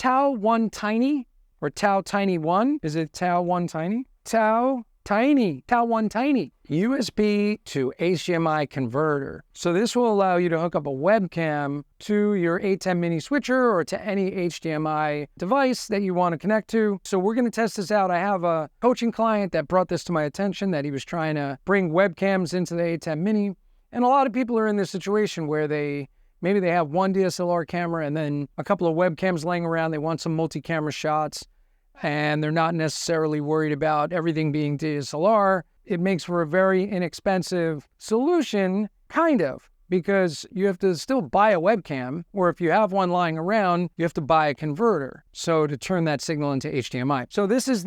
TAO 1 Tiny or TAO Tiny 1. Is it TAO 1 Tiny? TAO 1 Tiny. USB to HDMI converter. So this will allow you to hook up a webcam to your ATEM Mini switcher or to any HDMI device that you want to connect to. So we're going to test this out. I have a coaching client that brought this to my attention, that he was trying to bring webcams into the ATEM Mini. And a lot of people are in this situation where maybe they have one DSLR camera and then a couple of webcams laying around. They want some multi-camera shots, and they're not necessarily worried about everything being DSLR. It makes for a very inexpensive solution, kind of, because you have to still buy a webcam, or if you have one lying around, you have to buy a converter, so to turn that signal into HDMI. So this is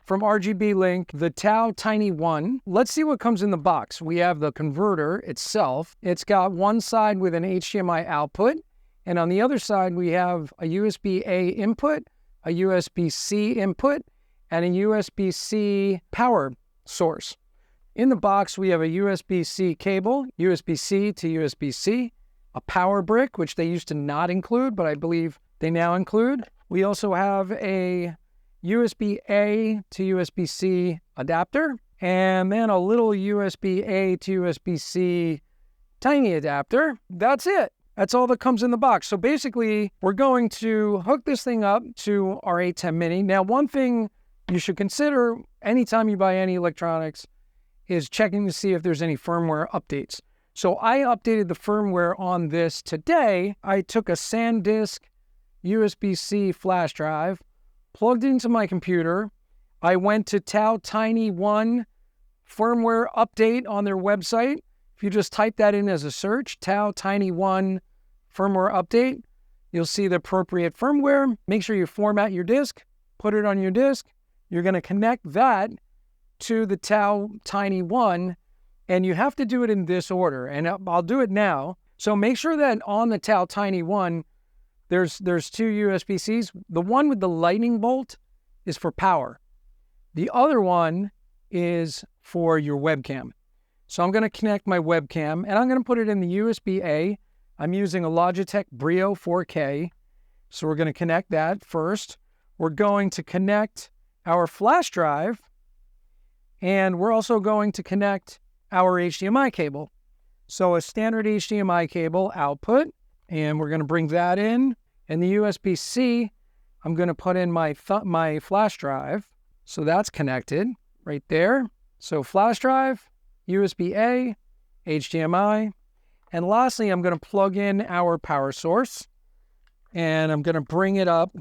from RGB Link, the TAO Tiny 1. Let's see what comes in the box. We have the converter itself. It's got one side with an HDMI output, and on the other side, we have a USB-A input, a USB-C input, and a USB-C power source. In the box, we have a USB-C cable, USB-C to USB-C, a power brick, which they used to not include, but I believe they now include. We also have a USB-A to USB-C adapter, and then a little USB-A to USB-C tiny adapter. That's it. That's all that comes in the box. So basically, we're going to hook this thing up to our ATEM Mini. Now, one thing you should consider anytime you buy any electronics is checking to see if there's any firmware updates. So I updated the firmware on this today. I took a SanDisk USB-C flash drive, plugged it into my computer. I went to TAO Tiny 1 firmware update on their website. If you just type that in as a search, TAO Tiny 1 firmware update, you'll see the appropriate firmware. Make sure you format your disk, put it on your disk. You're going to connect that to the TAO Tiny 1, and you have to do it in this order, and I'll do it now. So make sure that on the TAO Tiny 1, there's two USB-Cs. The one with the lightning bolt is for power. The other one is for your webcam. So I'm going to connect my webcam, and I'm going to put it in the USB-A. I'm using a Logitech Brio 4K, so we're going to connect that first. We're going to connect our flash drive, and we're also going to connect our HDMI cable. So a standard HDMI cable output, and we're going to bring that in. And the USB-C, I'm going to put in my flash drive. So that's connected right there. So flash drive, USB-A, HDMI. And lastly, I'm going to plug in our power source, and I'm going to bring it up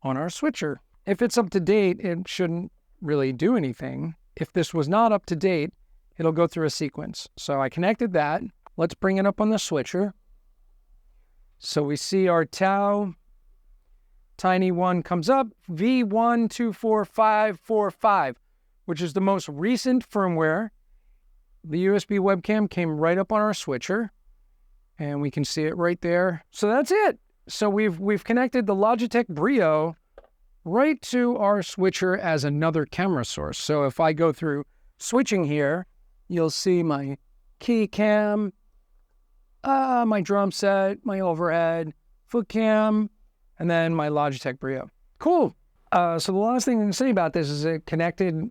on our switcher. If it's up to date, it shouldn't really do anything. If this was not up to date, it'll go through a sequence. So I connected that. Let's bring it up on the switcher. So we see our TAO Tiny 1 comes up, V124545, which is the most recent firmware. The USB webcam came right up on our switcher, and we can see it right there. So that's it. So we've connected the Logitech Brio right to our switcher as another camera source. So if I go through switching here, you'll see my key cam, my drum set, my overhead, foot cam, and then my Logitech Brio. Cool. So the last thing I can say about this is it connected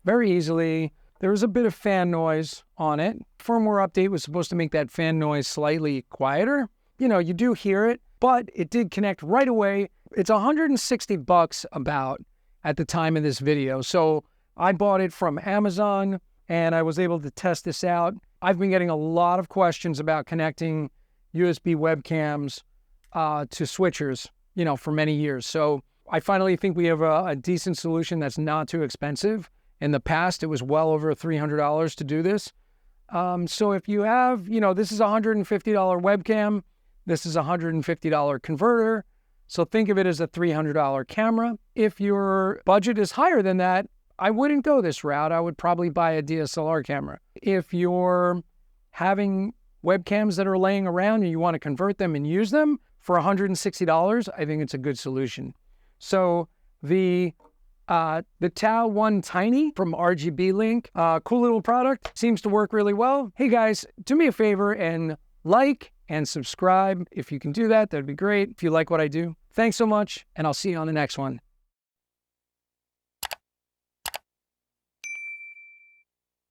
very easily. There was a bit of fan noise on it. Firmware update was supposed to make that fan noise slightly quieter. You know, you do hear it, but it did connect right away. It's $160 about at the time of this video. So I bought it from Amazon, and I was able to test this out. I've been getting a lot of questions about connecting USB webcams to switchers, you know, for many years. So I finally think we have a decent solution that's not too expensive. In the past, it was well over $300 to do this. So if you have, you know, this is a $150 webcam, this is a $150 converter. So think of it as a $300 camera. If your budget is higher than that, I wouldn't go this route. I would probably buy a DSLR camera. If you're having webcams that are laying around and you want to convert them and use them for $160, I think it's a good solution. So the TAO 1 Tiny from RGB Link, cool little product, seems to work really well. Hey guys, do me a favor and like and subscribe. If you can do that, that'd be great. If you like what I do, Thanks so much, and I'll see you on the next one.